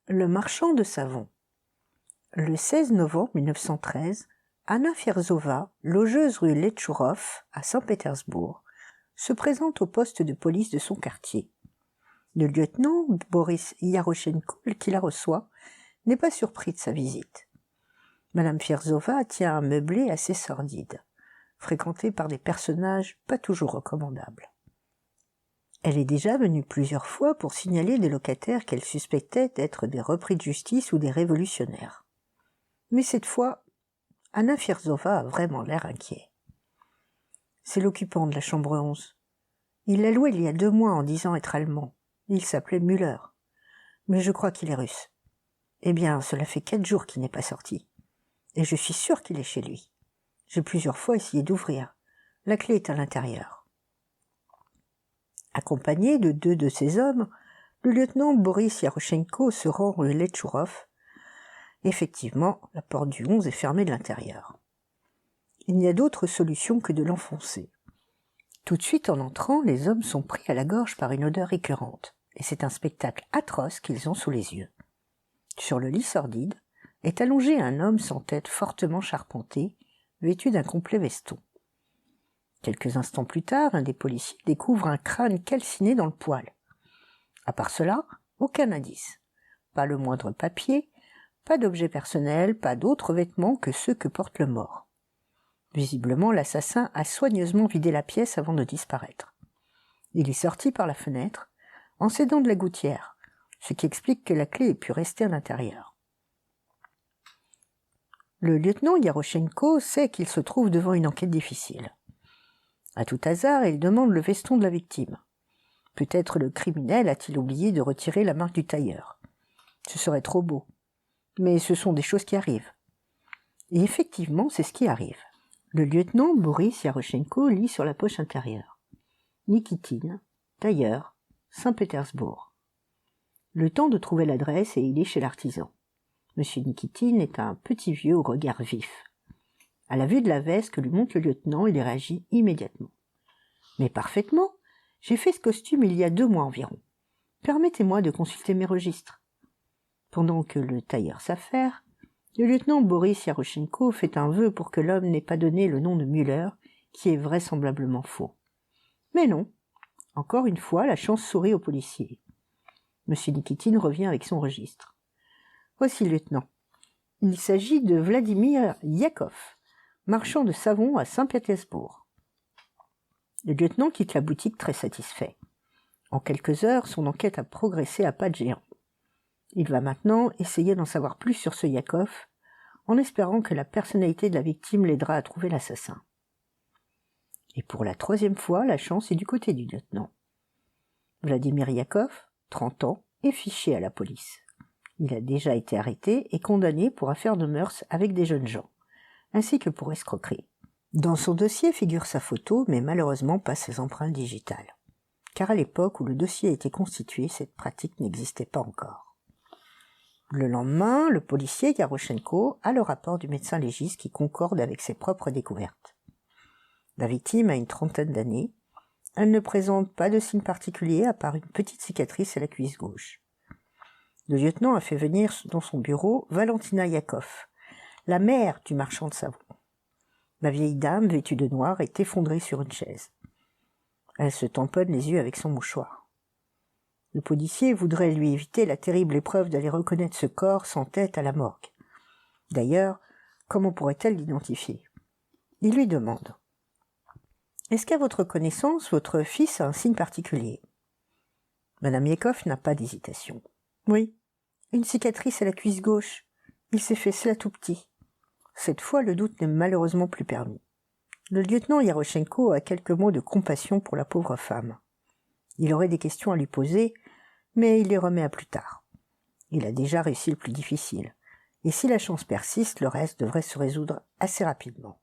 Le marchand de savon. Le 16 novembre 1913, Anna Fierzova, logeuse rue Letchourov à Saint-Pétersbourg, se présente au poste de police de son quartier. Le lieutenant Boris Yaroshenko, qui la reçoit, n'est pas surpris de sa visite. Madame Fierzova tient un meublé assez sordide, fréquenté par des personnages pas toujours recommandables. Elle est déjà venue plusieurs fois pour signaler des locataires qu'elle suspectait d'être des repris de justice ou des révolutionnaires. Mais cette fois, Anna Fierzova a vraiment l'air inquiet. C'est l'occupant de la chambre 11. Il l'a loué il y a 2 mois en disant être allemand. Il s'appelait Müller. Mais je crois qu'il est russe. Eh bien, cela fait 4 jours qu'il n'est pas sorti. Et je suis sûre qu'il est chez lui. J'ai plusieurs fois essayé d'ouvrir. La clé est à l'intérieur. Accompagné de 2 de ses hommes, le lieutenant Boris Yaroshenko se rend rue Letchourov. Effectivement, la porte du 11 est fermée de l'intérieur. Il n'y a d'autre solution que de l'enfoncer. Tout de suite en entrant, les hommes sont pris à la gorge par une odeur écœurante, et c'est un spectacle atroce qu'ils ont sous les yeux. Sur le lit sordide est allongé un homme sans tête fortement charpenté, vêtu d'un complet veston. Quelques instants plus tard, un des policiers découvre un crâne calciné dans le poêle. À part cela, aucun indice. Pas le moindre papier, pas d'objet personnel, pas d'autres vêtements que ceux que porte le mort. Visiblement, l'assassin a soigneusement vidé la pièce avant de disparaître. Il est sorti par la fenêtre, en s'aidant de la gouttière, ce qui explique que la clé ait pu rester à l'intérieur. Le lieutenant Yaroshenko sait qu'il se trouve devant une enquête difficile. À tout hasard, il demande le veston de la victime. Peut-être le criminel a-t-il oublié de retirer la marque du tailleur. Ce serait trop beau. Mais ce sont des choses qui arrivent. Et effectivement, c'est ce qui arrive. Le lieutenant Boris Yaroshenko lit sur la poche intérieure. Nikitine, tailleur, Saint-Pétersbourg. Le temps de trouver l'adresse et il est chez l'artisan. Monsieur Nikitine est un petit vieux au regard vif. À la vue de la veste que lui montre le lieutenant, il réagit immédiatement. « Mais parfaitement, j'ai fait ce costume il y a 2 mois environ. Permettez-moi de consulter mes registres. » Pendant que le tailleur s'affaire, le lieutenant Boris Yaroshenko fait un vœu pour que l'homme n'ait pas donné le nom de Müller, qui est vraisemblablement faux. Mais non, encore une fois, la chance sourit au policier. Monsieur Nikitine revient avec son registre. « Voici le lieutenant. Il s'agit de Vladimir Yakov, marchand de savon à Saint-Pétersbourg. » Le lieutenant quitte la boutique très satisfait. En quelques heures, son enquête a progressé à pas de géant. Il va maintenant essayer d'en savoir plus sur ce Yakov, en espérant que la personnalité de la victime l'aidera à trouver l'assassin. Et pour la 3e fois, la chance est du côté du lieutenant. Vladimir Yakov, 30 ans, est fiché à la police. Il a déjà été arrêté et condamné pour affaire de mœurs avec des jeunes gens, ainsi que pour escroquerie. Dans son dossier figure sa photo, mais malheureusement pas ses empreintes digitales. Car à l'époque où le dossier a été constitué, cette pratique n'existait pas encore. Le lendemain, le policier Yaroshenko a le rapport du médecin légiste qui concorde avec ses propres découvertes. La victime a une 30aine d'années. Elle ne présente pas de signe particulier à part une petite cicatrice à la cuisse gauche. Le lieutenant a fait venir dans son bureau Valentina Yakov, la mère du marchand de savon. La vieille dame, vêtue de noir, est effondrée sur une chaise. Elle se tamponne les yeux avec son mouchoir. Le policier voudrait lui éviter la terrible épreuve d'aller reconnaître ce corps sans tête à la morgue. D'ailleurs, comment pourrait-elle l'identifier? Il lui demande. « Est-ce qu'à votre connaissance, votre fils a un signe particulier ?» Madame Yakov n'a pas d'hésitation. « Oui, une cicatrice à la cuisse gauche. Il s'est fait cela tout petit. » Cette fois, le doute n'est malheureusement plus permis. Le lieutenant Yaroshenko a quelques mots de compassion pour la pauvre femme. Il aurait des questions à lui poser, mais il les remet à plus tard. Il a déjà réussi le plus difficile, et si la chance persiste, le reste devrait se résoudre assez rapidement.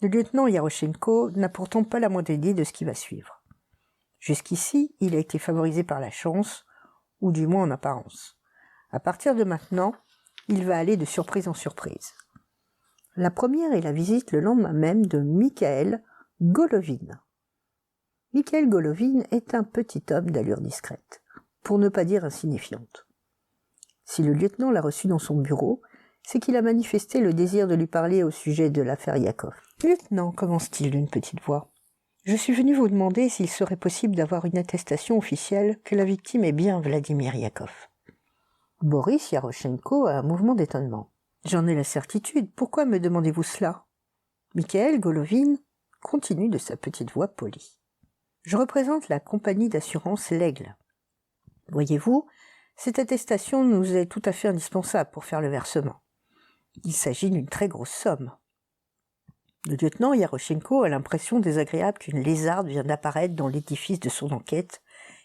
Le lieutenant Yaroshenko n'a pourtant pas la moindre idée de ce qui va suivre. Jusqu'ici, il a été favorisé par la chance, ou du moins en apparence. À partir de maintenant, il va aller de surprise en surprise. La première est la visite le lendemain même de Mikhaël Golovin. Mikhaël Golovin est un petit homme d'allure discrète, pour ne pas dire insignifiante. Si le lieutenant l'a reçu dans son bureau, c'est qu'il a manifesté le désir de lui parler au sujet de l'affaire Yakov. « Lieutenant, commence-t-il d'une petite voix, je suis venu vous demander s'il serait possible d'avoir une attestation officielle que la victime est bien Vladimir Yakov. » Boris Yaroshenko a un mouvement d'étonnement. « J'en ai la certitude, pourquoi me demandez-vous cela ?» Mikhaël Golovin continue de sa petite voix polie. « Je représente la compagnie d'assurance L'Aigle. Voyez-vous, cette attestation nous est tout à fait indispensable pour faire le versement. Il s'agit d'une très grosse somme. » Le lieutenant Yaroshenko a l'impression désagréable qu'une lézarde vient d'apparaître dans l'édifice de son enquête,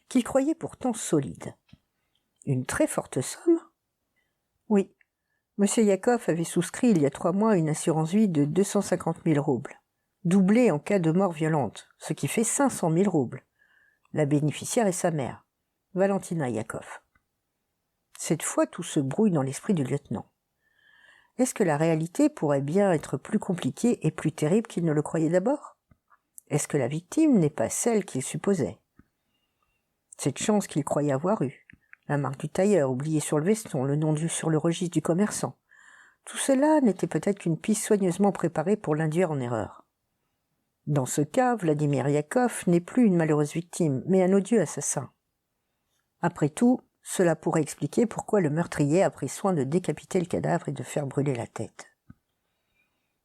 qu'il croyait pourtant solide. Une très forte somme ? Oui. M. Yakov avait souscrit il y a 3 mois une assurance vie de 250 000 roubles, doublée en cas de mort violente, ce qui fait 500 000 roubles. La bénéficiaire est sa mère, Valentina Yakov. Cette fois, tout se brouille dans l'esprit du lieutenant. Est-ce que la réalité pourrait bien être plus compliquée et plus terrible qu'il ne le croyait d'abord ? Est-ce que la victime n'est pas celle qu'il supposait ? Cette chance qu'il croyait avoir eue, la marque du tailleur oubliée sur le veston, le nom sur le registre du commerçant, tout cela n'était peut-être qu'une piste soigneusement préparée pour l'induire en erreur. Dans ce cas, Vladimir Yakov n'est plus une malheureuse victime, mais un odieux assassin. Après tout, cela pourrait expliquer pourquoi le meurtrier a pris soin de décapiter le cadavre et de faire brûler la tête.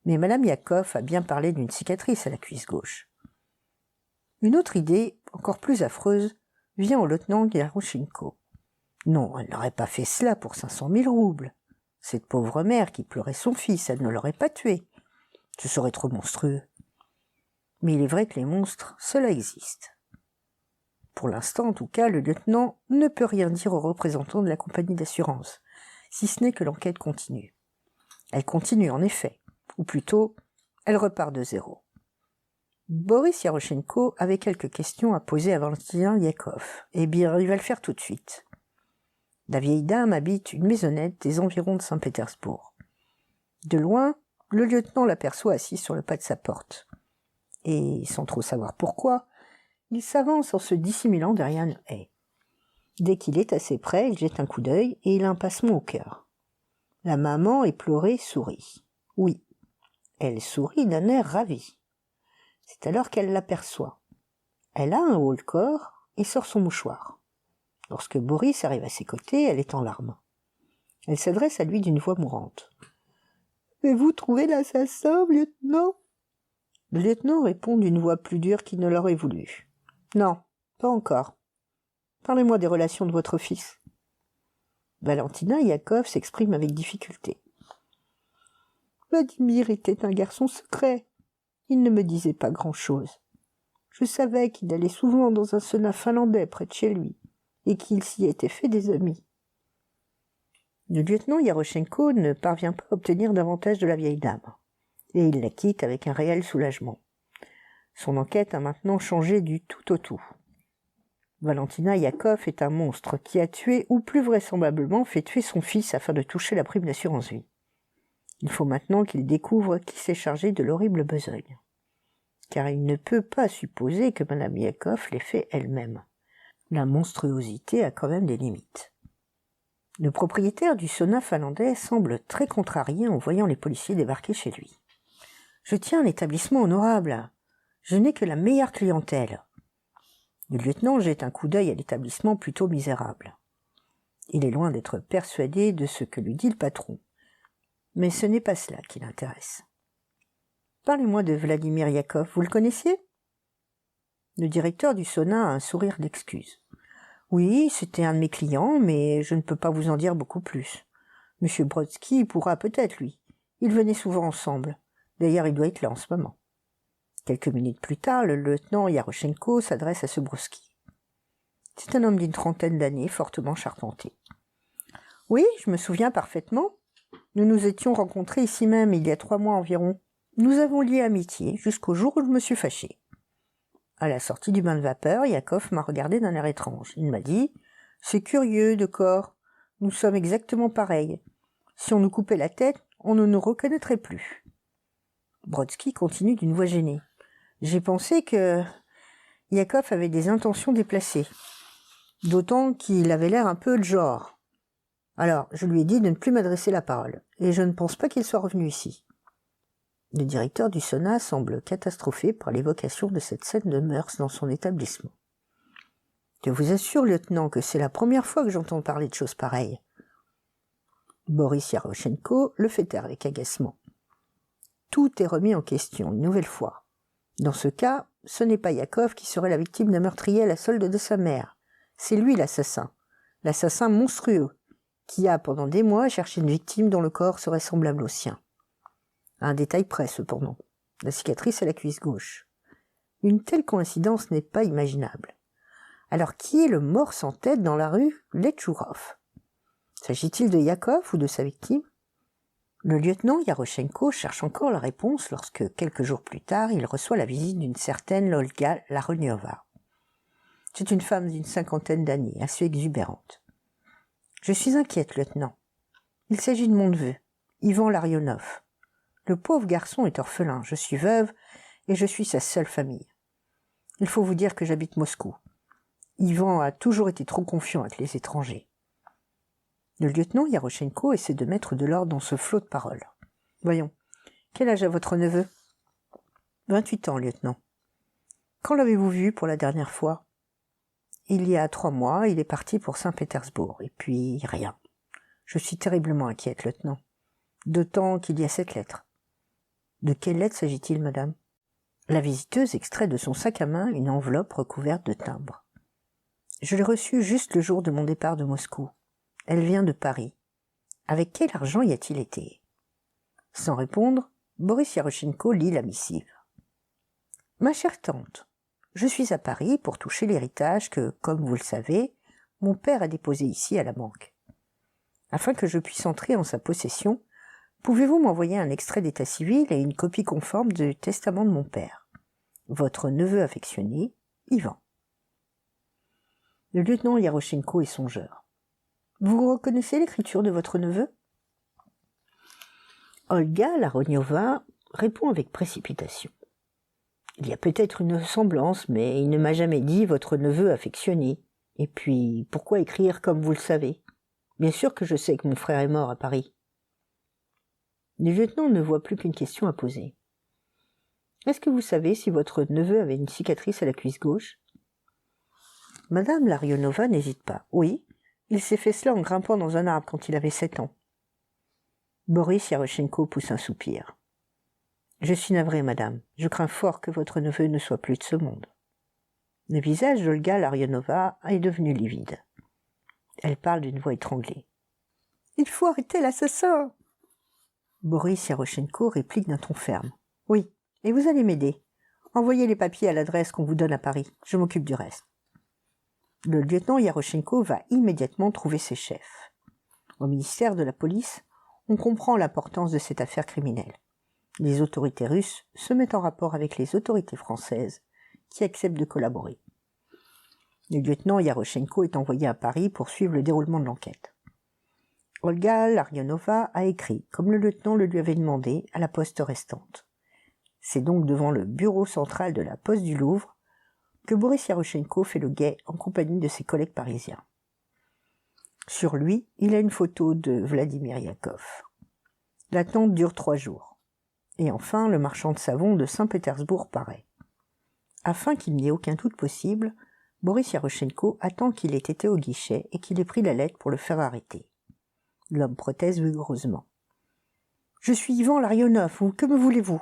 Mais Madame Yakov a bien parlé d'une cicatrice à la cuisse gauche. Une autre idée, encore plus affreuse, vient au lieutenant Yaroshenko. Non, elle n'aurait pas fait cela pour 500 000 roubles. Cette pauvre mère qui pleurait son fils, elle ne l'aurait pas tué. Ce serait trop monstrueux. Mais il est vrai que les monstres, cela existe. Pour l'instant, en tout cas, le lieutenant ne peut rien dire aux représentants de la compagnie d'assurance, si ce n'est que l'enquête continue. Elle continue en effet, ou plutôt, elle repart de zéro. Boris Yaroshenko avait quelques questions à poser à Valentina Yakov. Eh bien, il va le faire tout de suite. La vieille dame habite une maisonnette des environs de Saint-Pétersbourg. De loin, le lieutenant l'aperçoit assise sur le pas de sa porte. Et, sans trop savoir pourquoi, il s'avance en se dissimulant derrière une haie. Dès qu'il est assez près, il jette un coup d'œil et il a un passement au cœur. La maman, éplorée, sourit. Oui, elle sourit d'un air ravi. C'est alors qu'elle l'aperçoit. Elle a un haut-le-corps et sort son mouchoir. Lorsque Boris arrive à ses côtés, elle est en larmes. Elle s'adresse à lui d'une voix mourante. « Avez-vous trouvé l'assassin, lieutenant ?» Le lieutenant répond d'une voix plus dure qu'il ne l'aurait voulu. « Non, pas encore. Parlez-moi des relations de votre fils. » Valentina Yakov s'exprime avec difficulté. « Vladimir était un garçon secret. Il ne me disait pas grand-chose. Je savais qu'il allait souvent dans un sauna finlandais près de chez lui, et qu'il s'y était fait des amis. » Le lieutenant Yaroshenko ne parvient pas à obtenir davantage de la vieille dame, et il la quitte avec un réel soulagement. Son enquête a maintenant changé du tout au tout. Valentina Yakov est un monstre qui a tué, ou plus vraisemblablement fait tuer son fils afin de toucher la prime d'assurance vie. Il faut maintenant qu'il découvre qui s'est chargé de l'horrible besogne. Car il ne peut pas supposer que Madame Yakov l'ait fait elle-même. La monstruosité a quand même des limites. Le propriétaire du sauna finlandais semble très contrarié en voyant les policiers débarquer chez lui. « Je tiens un établissement honorable. Je n'ai que la meilleure clientèle. » Le lieutenant jette un coup d'œil à l'établissement plutôt misérable. Il est loin d'être persuadé de ce que lui dit le patron. Mais ce n'est pas cela qui l'intéresse. « Parlez-moi de Vladimir Yakov, vous le connaissiez ?» Le directeur du sauna a un sourire d'excuse. « Oui, c'était un de mes clients, mais je ne peux pas vous en dire beaucoup plus. Monsieur Brodsky pourra peut-être, lui. Ils venaient souvent ensemble. D'ailleurs, il doit être là en ce moment. » Quelques minutes plus tard, le lieutenant Yaroshenko s'adresse à ce Brodsky. C'est un homme d'une 30aine d'années, fortement charpenté. « Oui, je me souviens parfaitement. Nous nous étions rencontrés ici même il y a 3 mois environ. Nous avons lié amitié jusqu'au jour où je me suis fâché. À la sortie du bain de vapeur, Yakov m'a regardé d'un air étrange. Il m'a dit « C'est curieux, de corps. Nous sommes exactement pareils. Si on nous coupait la tête, on ne nous reconnaîtrait plus. » Brodsky continue d'une voix gênée. « J'ai pensé que Yakov avait des intentions déplacées. D'autant qu'il avait l'air un peu de genre. Alors, je lui ai dit de ne plus m'adresser la parole, et je ne pense pas qu'il soit revenu ici. Le directeur du SONA semble catastrophé par l'évocation de cette scène de mœurs dans son établissement. Je vous assure, lieutenant, que c'est la première fois que j'entends parler de choses pareilles. Boris Yaroshenko le fait taire avec agacement. Tout est remis en question une nouvelle fois. Dans ce cas, ce n'est pas Yakov qui serait la victime d'un meurtrier à la solde de sa mère. C'est lui l'assassin monstrueux, qui a pendant des mois cherché une victime dont le corps serait semblable au sien. Un détail près, cependant, la cicatrice à la cuisse gauche. Une telle coïncidence n'est pas imaginable. Alors qui est le mort sans tête dans la rue Letchourov? S'agit-il de Yakov ou de sa victime? Le lieutenant Yaroshenko cherche encore la réponse lorsque, quelques jours plus tard, il reçoit la visite d'une certaine Olga Laroniova. C'est une femme d'une 50aine d'années, assez exubérante. « Je suis inquiète, lieutenant. Il s'agit de mon neveu, Ivan Larionov. Le pauvre garçon est orphelin, je suis veuve, et je suis sa seule famille. Il faut vous dire que j'habite Moscou. Ivan a toujours été trop confiant avec les étrangers. » Le lieutenant Yaroshenko essaie de mettre de l'ordre dans ce flot de paroles. « Voyons, quel âge a votre neveu ?»« 28 ans, lieutenant. »« Quand l'avez-vous vu pour la dernière fois ?»« Il y a 3 mois, il est parti pour Saint-Pétersbourg, et puis rien. Je suis terriblement inquiète, lieutenant. D'autant qu'il y a cette lettre. »« De quelle lettre s'agit-il, madame ?» La visiteuse extrait de son sac à main une enveloppe recouverte de timbres. « Je l'ai reçue juste le jour de mon départ de Moscou. Elle vient de Paris. Avec quel argent y a-t-il été ?» Sans répondre, Boris Yaroshenko lit la missive. « Ma chère tante, je suis à Paris pour toucher l'héritage que, comme vous le savez, mon père a déposé ici à la banque. Afin que je puisse entrer en sa possession, pouvez-vous m'envoyer un extrait d'état civil et une copie conforme du testament de mon père? Votre neveu affectionné, Ivan. » Le lieutenant Yaroshenko est songeur. « Vous reconnaissez l'écriture de votre neveu ?» Olga Laroniova répond avec précipitation. « Il y a peut-être une ressemblance, mais il ne m'a jamais dit votre neveu affectionné. Et puis, pourquoi écrire comme vous le savez? Bien sûr que je sais que mon frère est mort à Paris. » Le lieutenant ne voit plus qu'une question à poser. « Est-ce que vous savez si votre neveu avait une cicatrice à la cuisse gauche ?» Madame Larionova n'hésite pas. « Oui. Il s'est fait cela en grimpant dans un arbre quand il avait 7 ans. » Boris Yaroshenko pousse un soupir. « Je suis navré, madame. Je crains fort que votre neveu ne soit plus de ce monde. » Le visage d'Olga Larionova est devenu livide. Elle parle d'une voix étranglée. « Il faut arrêter l'assassin !» Boris Yaroshenko réplique d'un ton ferme. « Oui, et vous allez m'aider. Envoyez les papiers à l'adresse qu'on vous donne à Paris. Je m'occupe du reste. » Le lieutenant Yaroshenko va immédiatement trouver ses chefs. Au ministère de la Police, on comprend l'importance de cette affaire criminelle. Les autorités russes se mettent en rapport avec les autorités françaises qui acceptent de collaborer. Le lieutenant Yaroshenko est envoyé à Paris pour suivre le déroulement de l'enquête. Olga Larionova a écrit, comme le lieutenant le lui avait demandé, à la poste restante. C'est donc devant le bureau central de la poste du Louvre que Boris Yaroshenko fait le guet en compagnie de ses collègues parisiens. Sur lui, il a une photo de Vladimir Yakov. L'attente dure 3 jours. Et enfin, le marchand de savon de Saint-Pétersbourg paraît. Afin qu'il n'y ait aucun doute possible, Boris Yaroshenko attend qu'il ait été au guichet et qu'il ait pris la lettre pour le faire arrêter. L'homme proteste vigoureusement. « Je suis Ivan Larionov, ou que me voulez-vous »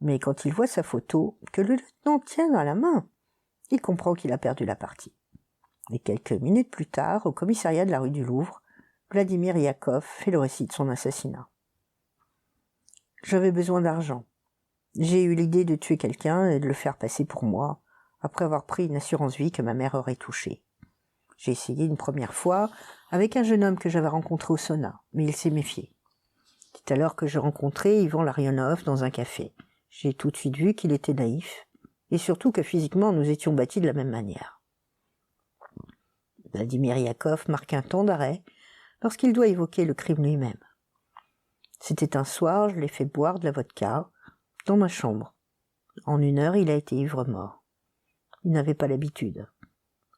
Mais quand il voit sa photo, que le lieutenant tient dans la main, il comprend qu'il a perdu la partie. Et quelques minutes plus tard, au commissariat de la rue du Louvre, Vladimir Yakov fait le récit de son assassinat. « J'avais besoin d'argent. J'ai eu l'idée de tuer quelqu'un et de le faire passer pour moi, après avoir pris une assurance vie que ma mère aurait touchée. J'ai essayé une première fois avec un jeune homme que j'avais rencontré au SONA, mais il s'est méfié. C'est alors que j'ai rencontré Ivan Larionov dans un café. J'ai tout de suite vu qu'il était naïf, et surtout que physiquement nous étions bâtis de la même manière. » Vladimir Yakov marque un temps d'arrêt lorsqu'il doit évoquer le crime lui-même. « C'était un soir, je l'ai fait boire de la vodka, dans ma chambre. En 1 heure, il a été ivre-mort. Il n'avait pas l'habitude.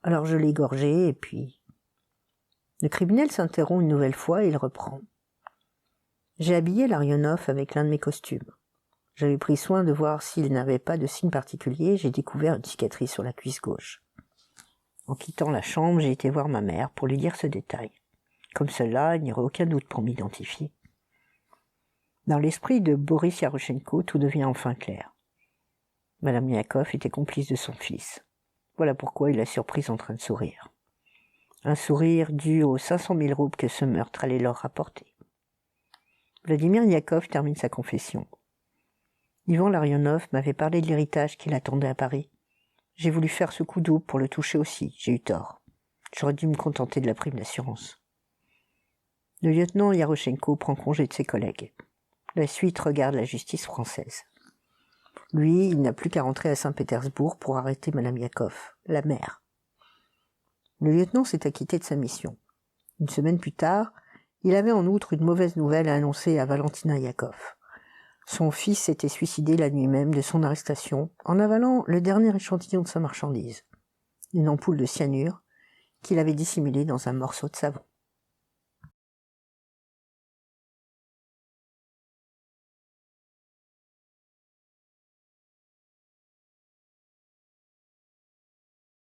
Alors je l'ai égorgé, et puis... » Le criminel s'interrompt une nouvelle fois et il reprend. J'ai habillé Larionov avec l'un de mes costumes. J'avais pris soin de voir s'il n'avait pas de signe particulier, j'ai découvert une cicatrice sur la cuisse gauche. En quittant la chambre, j'ai été voir ma mère pour lui dire ce détail. Comme cela, il n'y aurait aucun doute pour m'identifier. Dans l'esprit de Boris Yaroshenko, tout devient enfin clair. Madame Yakov était complice de son fils. Voilà pourquoi il l'a surprise en train de sourire. Un sourire dû aux 500 000 roubles que ce meurtre allait leur rapporter. Vladimir Yakov termine sa confession. Ivan Larionov m'avait parlé de l'héritage qu'il attendait à Paris. J'ai voulu faire ce coup double pour le toucher aussi, j'ai eu tort. J'aurais dû me contenter de la prime d'assurance. Le lieutenant Yaroshenko prend congé de ses collègues. La suite regarde la justice française. Lui, il n'a plus qu'à rentrer à Saint-Pétersbourg pour arrêter Madame Yakov, la mère. Le lieutenant s'est acquitté de sa mission. Une semaine plus tard, il avait en outre une mauvaise nouvelle à annoncer à Valentina Yakov. Son fils s'était suicidé la nuit même de son arrestation en avalant le dernier échantillon de sa marchandise, une ampoule de cyanure qu'il avait dissimulée dans un morceau de savon.